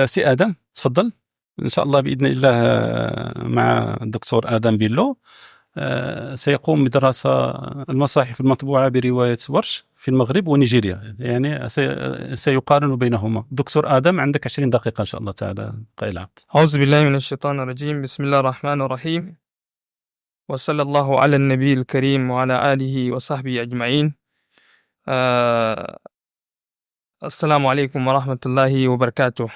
سي آدم تفضل. إن شاء الله بإذن الله مع الدكتور آدم بيلو سيقوم بدراسة المصاحف المطبوعة برواية ورش في المغرب ونيجيريا، يعني سيقارن بينهما. دكتور آدم عندك 20 دقيقة إن شاء الله تعالى قائلة. أعوذ بالله من الشيطان الرجيم. بسم الله الرحمن الرحيم، وصلى الله على النبي الكريم وعلى آله وصحبه أجمعين. السلام عليكم ورحمة الله وبركاته.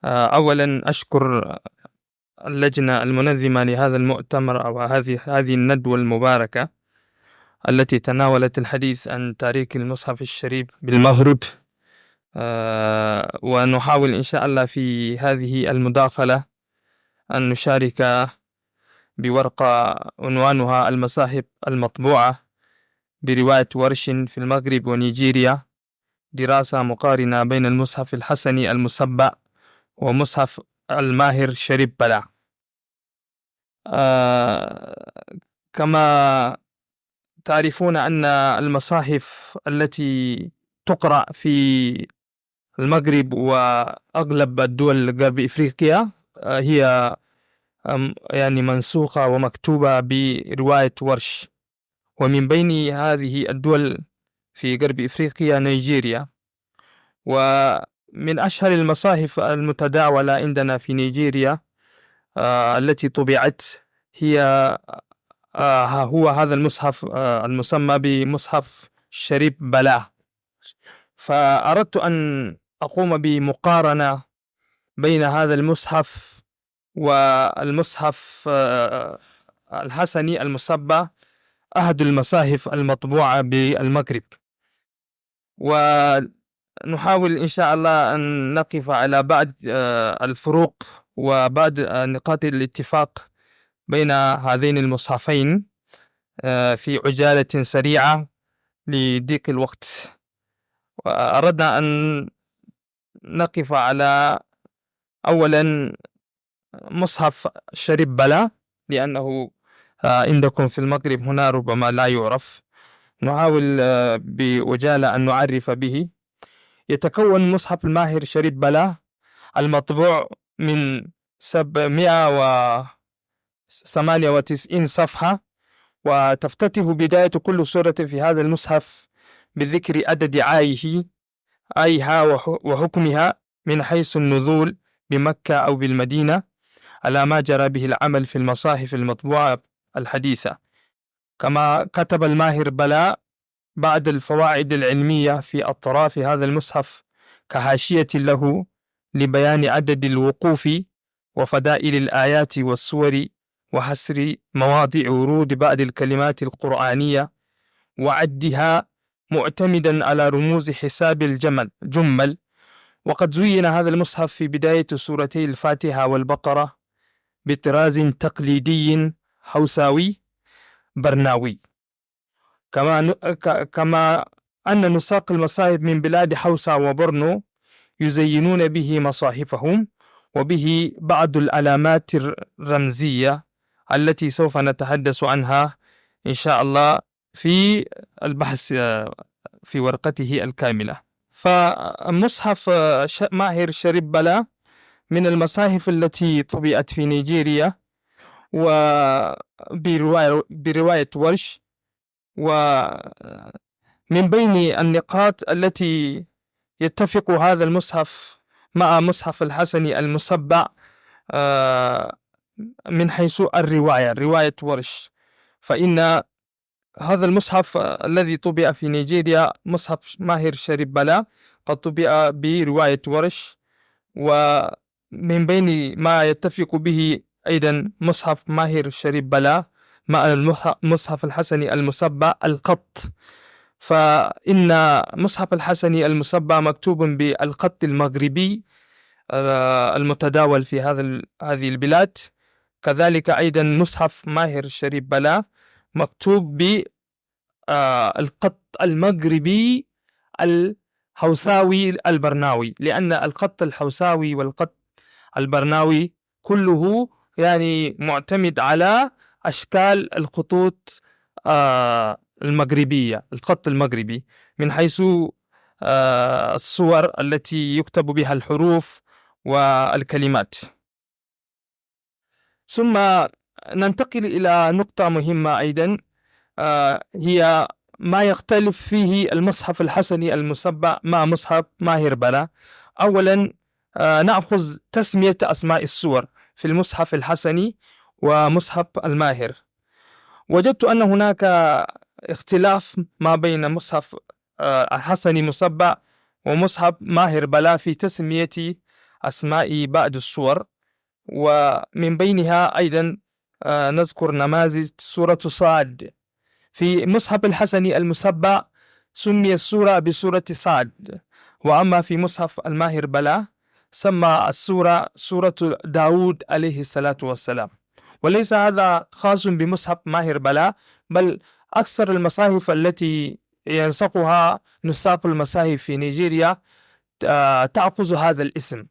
أولا أشكر اللجنة المنظمة لهذا المؤتمر أو هذه الندوة المباركة التي تناولت الحديث عن تاريخ المصحف الشريف بالمغرب. ونحاول إن شاء الله في هذه المداخلة أن نشارك بورقة عنوانها المصاحف المطبوعة برواية ورش في المغرب ونيجيريا، دراسة مقارنة بين المصحف الحسني المسبع ومصحف الماهر شريف بلا. كما تعرفون أن المصاحف التي تقرأ في المغرب وأغلب الدول غرب إفريقيا هي يعني منسوخة ومكتوبة برواية ورش، ومن بين هذه الدول في غرب إفريقيا نيجيريا. ومن أشهر المصاحف المتداولة عندنا في نيجيريا التي طبعت هو هذا المصحف المسمى بمصحف شريف بلا. فأردت أن أقوم بمقارنة بين هذا المصحف والمصحف الحسني المسبع، أحد المصاحف المطبوعة بالمغرب، ونحاول إن شاء الله أن نقف على بعض الفروق وبعض نقاط الاتفاق بين هذين المصحفين في عجالة سريعة لضيق الوقت. وأردنا أن نقف على أولا مصحف شريف بلا، لأنه عندكم في المغرب هنا ربما لا يعرف. نحاول بعجالة أن نعرف به. يتكون مصحف الماهر شريف بلا المطبوع من 798 صفحة، وتفتتح بداية كل سورة في هذا المصحف بذكر عدد آيها وحكمها من حيث النزول بمكة أو بالمدينة، على ما جرى به العمل في المصاحف المطبوعة الحديثة. كما كتب الماهر بلا بعض الفوائد العلمية في أطراف هذا المصحف كحاشية له لبيان عدد الوقوف وفضائل الآيات والسور وحصر مواضع ورود بعض الكلمات القرآنية وعدها معتمدا على رموز حساب الجمل. وقد زين هذا المصحف في بداية سورتي الفاتحة والبقرة بطراز تقليدي حوساوي برناوي، كما أن نساق المصاحف من بلاد حوسا وبرنو يزينون به مصاحفهم، وبه بعض العلامات الرمزية التي سوف نتحدث عنها إن شاء الله في البحث في ورقته الكاملة. فمصحف ماهر شريف بلا من المصاحف التي طبعت في نيجيريا وبرواية ورش. ومن بين النقاط التي يتفق هذا المصحف مع مصحف الحسني المسبع من حيث رواية ورش، فإن هذا المصحف الذي طبع في نيجيريا مصحف ماهر شريف بلا قد طبع برواية ورش. ومن بين ما يتفق به أيضا مصحف ماهر شريف بلا مع المصحف الحسني المسبع القط، فإن مصحف الحسني المسبع مكتوب بالقط المغربي المتداول في هذه البلاد. كذلك أيضا مصحف ماهر شريف بلا مكتوب بالقط المغربي الحوساوي البرناوي، لأن القط الحوساوي والقط البرناوي كله يعني معتمد على أشكال الخطوط المغربية، الخط المغربي، من حيث الصور التي يكتب بها الحروف والكلمات. ثم ننتقل إلى نقطة مهمة أيضا، هي ما يختلف فيه المصحف الحسني المسبع مع مصحف ماهر بلا. أولا نأخذ تسمية أسماء السور في المصحف الحسني ومصحف الماهر. وجدت أن هناك اختلاف ما بين مصحف الحسني مسبع ومصحف ماهر بلا في تسمية أسماء بعض السور، ومن بينها أيضا نذكر نماذج سورة صاد. في مصحف الحسني المسبع سمي السورة بسورة صاد، وأما في مصحف الماهر بلا سمى السورة سورة داود عليه الصلاة والسلام. وليس هذا خاص بمصحف ماهر بلا، بل أكثر المصاحف التي ينسقها نساق المصاحف في نيجيريا تأخذ هذا الاسم.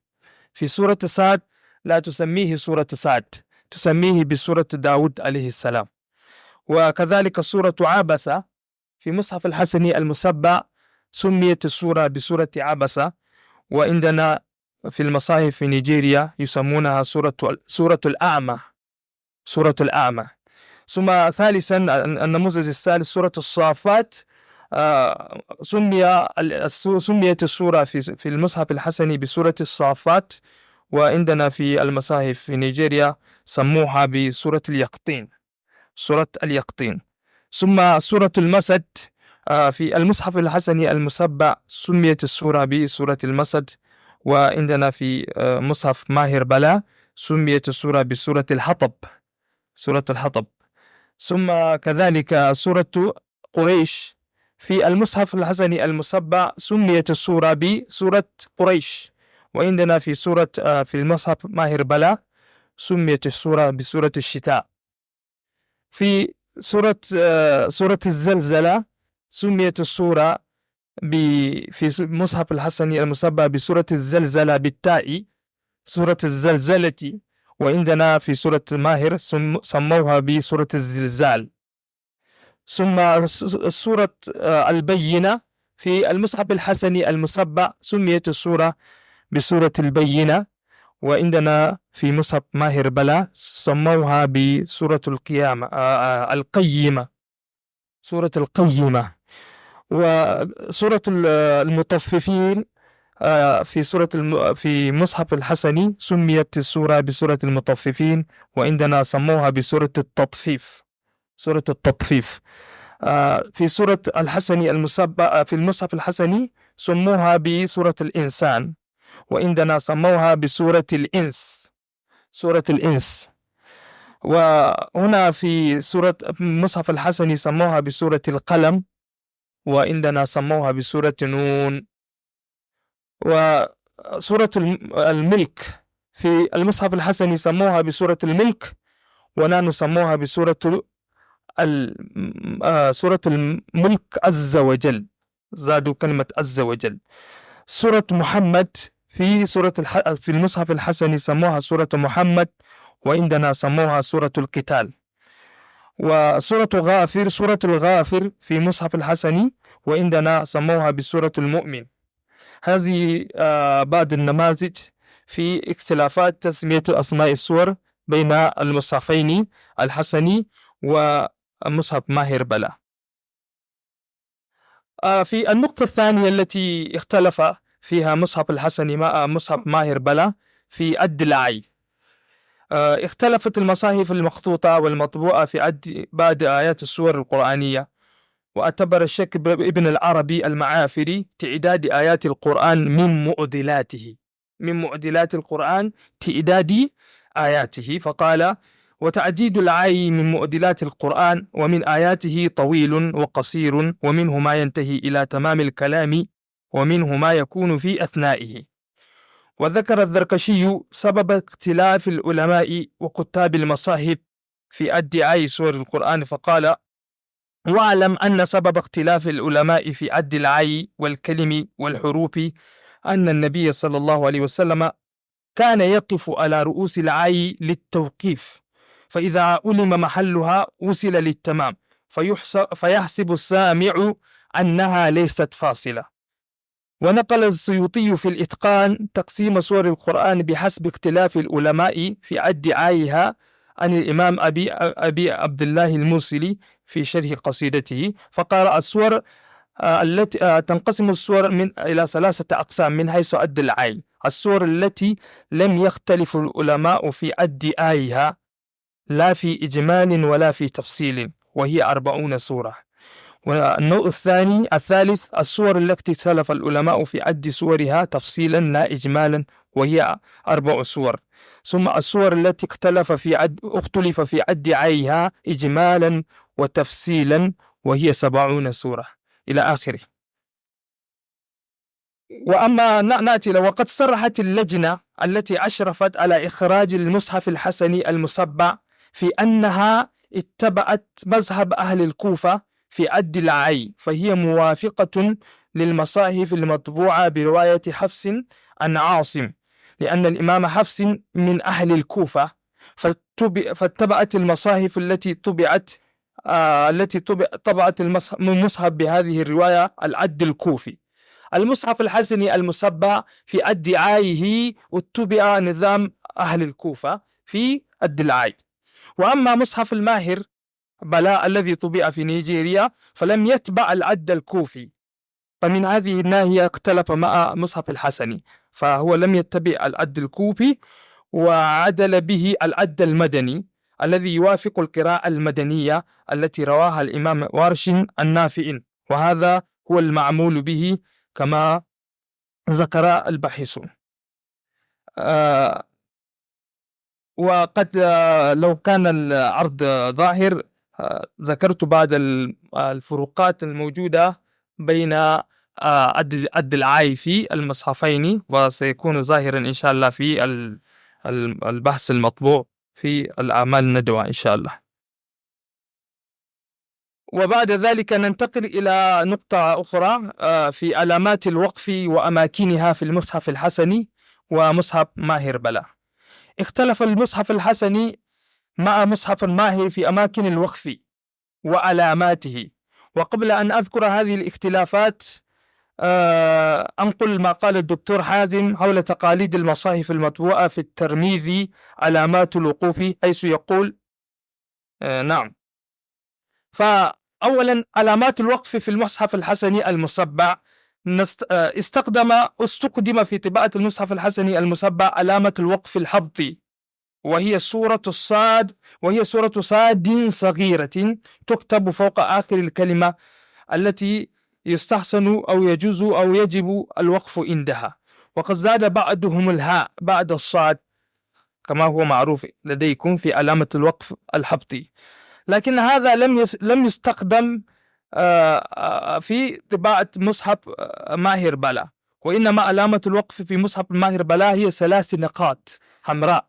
في سورة صاد لا تسميه سورة صاد، تسميه بسورة داود عليه السلام. وكذلك سورة عبسة في مصحف الحسني المسبع سميت السورة بسورة عبسة، وعندنا في المصاحف في نيجيريا يسمونها سورة الأعمى، سورة الأعمى. ثم ثالثا النموذج الثالث سورة الصافات، سميت السورة في المصحف الحسني بسورة الصافات، وعندنا في المصاحف في نيجيريا سموها بسورة اليقطين، سورة اليقطين. ثم سورة المسد في المصحف الحسني المسبع سميت السورة بسورة المسد، وعندنا في مصحف ماهر بلا سميت السورة بسورة الحطب، سورة الحطب. ثم كذلك سورة قريش في المصحف الحسني المسبع سميت السورة بسورة قريش، وعندنا في المصحف ماهر بلا سميت السورة بسورة الشتاء. في سورة الزلزلة سميت السورة في مصحف الحسني المسبع بسورة الزلزلة بالتاء، سورة الزلزلة، وعندنا في سورة ماهر سموها بسورة الزلزال. ثم سورة البينة في المصحف الحسني المسبع سميت السورة بسورة البينة، وعندنا في مصحف ماهر بلا سموها بسورة القيامة، القيمة، سورة القيمة. وسورة المطففين في مصحف الحسني سميت السورة بسورة المطففين، وعندنا سموها بسورة التطفيف، سورة التطفيف. في سورة الحسني المسبع في المصحف الحسني سموها بسورة الإنسان، وعندنا سموها بسورة الإنس، سورة الإنس. وهنا في المصحف الحسني سموها بسورة القلم، وعندنا سموها بسورة نون. وسورة الملك في المصحف الحسني سموها بسورة الملك، ونحن سموها بسورة سورة الملك عز وجل، زادوا كلمة عز وجل. سورة محمد في المصحف الحسني سموها سورة محمد، وعندنا سموها سورة القتال. وسورة غافر، سورة الغافر في مصحف الحسني، وعندنا سموها بسورة المؤمن. هذه بعض النماذج في اختلافات تسمية أسماء السور بين المصحفين الحسني ومصحف ماهر بلا. في النقطة الثانية التي اختلف فيها مصحف الحسني مع مصحف ماهر بلا في عد العي. اختلفت المصاحف المخطوطة والمطبوعة في عد بعض آيات السور القرآنية، واعتبر الشيخ ابن العربي المعافري تعداد آيات القرآن من معدلات القرآن تعداد آياته، فقال: وتعديد العي من معدلات القرآن، ومن آياته طويل وقصير، ومنه ما ينتهي إلى تمام الكلام، ومنه ما يكون في أثنائه. وذكر الزركشي سبب اختلاف العلماء وكتاب المصاحف في عد آي سور القرآن، فقال: واعلم أن سبب اختلاف العلماء في عد العي والكلم والحروف أن النبي صلى الله عليه وسلم كان يقف على رؤوس العي للتوقيف، فإذا علم محلها وصل للتمام، فيحسب السامع أنها ليست فاصلة. ونقل السيوطي في الإتقان تقسيم سور القرآن بحسب اختلاف العلماء في ادعائها عن الإمام أبي عبد الله الموصلي في شرح قصيدته، فقال السور التي تنقسم السور إلى 3 أقسام من حيث عد العين: السور التي لم يختلف العلماء في ادعائها لا في إجمال ولا في تفصيل، وهي 40 سورة. والنوع الثالث السور التي اختلف العلماء في عد سورها تفصيلا لا إجمالا، وهي 4 سور. ثم السور التي اختلف في عد عيها إجمالا وتفصيلا، وهي 70 سورة إلى آخره. وأما نأتي وقد صرحت اللجنة التي أشرفت على إخراج المصحف الحسني المسبع في أنها اتبعت مذهب أهل الكوفة في عد العي، فهي موافقة للمصاحف المطبوعة برواية حفص عن عاصم، لأن الإمام حفص من أهل الكوفة، فاتبعت المصاحف التي طبعت المصحف بهذه الرواية العد الكوفي. المصحف الحسني المسبع في ادعائه اتبع نظام أهل الكوفة في الدلعاي. وأما مصحف الماهر بلاء الذي طبع في نيجيريا فلم يتبع العد الكوفي، فمن هذه الناحية اختلف مع مصحف الحسني، فهو لم يتبع العد الكوفي وعدل به العد المدني الذي يوافق القراءة المدنية التي رواها الإمام ورش النافع، وهذا هو المعمول به كما ذكر الباحثون. وقد لو كان العرض ظاهر ذكرت بعض الفروقات الموجودة بين عد العاي في المصحفين، وسيكون ظاهرا إن شاء الله في البحث المطبوع في الأعمال الندوة إن شاء الله. وبعد ذلك ننتقل إلى نقطة أخرى في علامات الوقف وأماكنها في المصحف الحسني ومصحف ماهر بلا. اختلف المصحف الحسني مع مصحف الماهر في أماكن الوقف وعلاماته. وقبل أن أذكر هذه الاختلافات أنقل ما قال الدكتور حازم حول تقاليد المصاحف المطبوعة في الترمذي علامات الوقوف، حيث يقول نعم. فأولا علامات الوقف في المصحف الحسني المسبع استقدم في طباعة المصحف الحسني المسبع علامة الوقف الحبطي، وهي سورة صاد صغيرة تكتب فوق آخر الكلمة التي يستحسن أو يجوز أو يجب الوقف عندها. وقد زاد بعضهم الهاء بعد الصاد كما هو معروف لديكم في علامة الوقف الحبطي، لكن هذا لم يستخدم في طباعة مصحف ماهر بلا، وإنما علامة الوقف في مصحف ماهر بلا هي 3 نقاط حمراء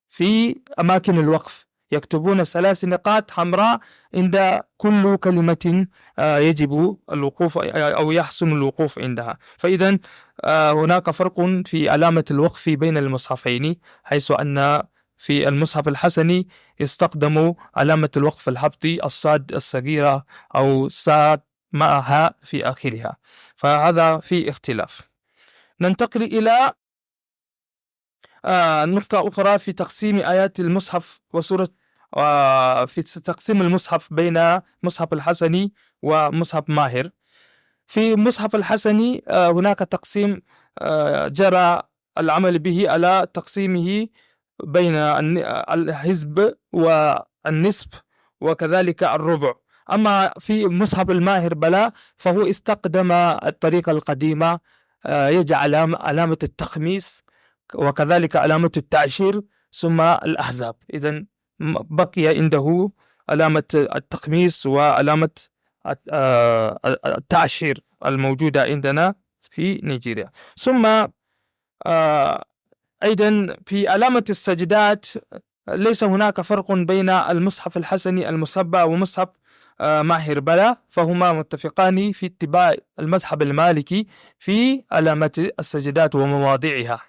في أماكن الوقف، يكتبون 3 نقاط حمراء عند كل كلمة يجب الوقوف أو يحسن الوقوف عندها. فإذا هناك فرق في علامة الوقف بين المصحفين، حيث أن في المصحف الحسني يستخدم علامة الوقف الحبطي الصاد الصغيرة أو صاد مع هاء في آخرها، فهذا في اختلاف. ننتقل إلى نقطة أخرى في تقسيم آيات المصحف وسورة في تقسيم المصحف بين مصحف الحسني ومصحف ماهر. في مصحف الحسني هناك تقسيم جرى العمل به على تقسيمه بين الحزب والنصف وكذلك الربع. أما في مصحف الماهر بلا فهو استخدم الطريقة القديمة، يجعل علامة التخميس وكذلك علامة التعشير ثم الأحزاب. إذن بقي عنده علامة التخميس وعلامة التعشير الموجودة عندنا في نيجيريا. ثم أيضا في علامة السجدات ليس هناك فرق بين المصحف الحسني المسبع ومصحف ماهر بلا، فهما متفقان في اتباع المذهب المالكي في علامة السجدات ومواضعها.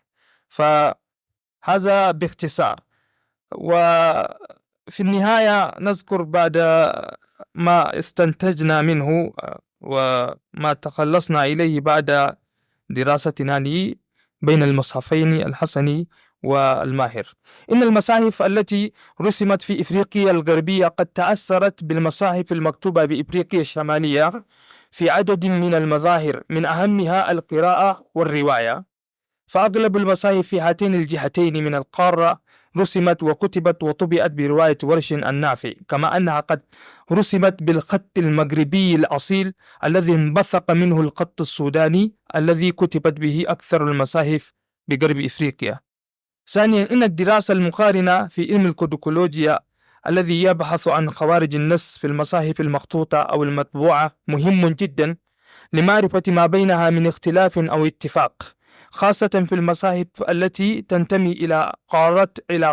فهذا باختصار. وفي النهاية نذكر بعد ما استنتجنا منه وما تخلصنا إليه بعد دراستنا بين المصحفين الحسني والماهر. إن المصاحف التي رسمت في إفريقيا الغربية قد تأثرت بالمصاحف المكتوبة بإفريقيا الشمالية في عدد من المظاهر، من أهمها القراءة والرواية. فأغلب المصاحف في هاتين الجهتين من القارة رسمت وكتبت وطبعت برواية ورش النافع، كما أنها قد رسمت بالخط المغربي الأصيل الذي انبثق منه الخط السوداني الذي كتبت به أكثر المصاحف بغرب إفريقيا. ثانيا، إن الدراسة المقارنة في علم الكوديكولوجيا الذي يبحث عن خوارج النص في المصاحف المخطوطة أو المطبوعة مهم جدا لمعرفة ما بينها من اختلاف أو اتفاق، خاصة في المصاحف التي تنتمي إلى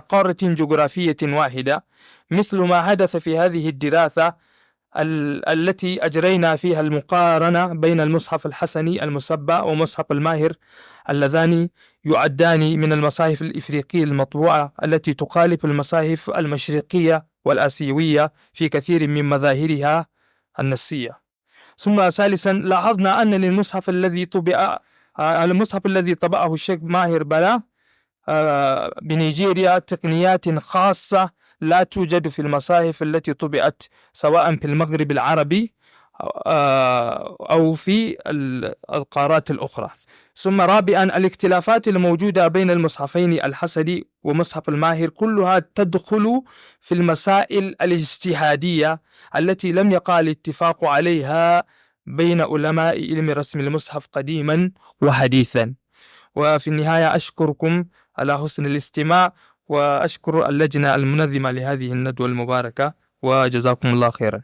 قارة جغرافية واحدة، مثل ما حدث في هذه الدراسة التي أجرينا فيها المقارنة بين المصحف الحسني المصبع ومصحف الماهر، اللذان يعدان من المصاحف الإفريقية المطبوعة التي تخالف المصاحف المشرقية والآسيوية في كثير من مظاهرها النصية. ثم ثالثا، لاحظنا أن للمصحف المصحف الذي طبعه الشيخ ماهر بلا بنيجيريا تقنيات خاصة لا توجد في المصاحف التي طبعت سواء في المغرب العربي أو في القارات الأخرى. ثم رابعا، الاختلافات الموجودة بين المصحفين الحسني ومصحف الماهر كلها تدخل في المسائل الاجتهادية التي لم يقع الاتفاق عليها بين علماء علم رسم المصحف قديما وحديثا. وفي النهاية أشكركم على حسن الاستماع، وأشكر اللجنة المنظمة لهذه الندوة المباركة، وجزاكم الله خيرا.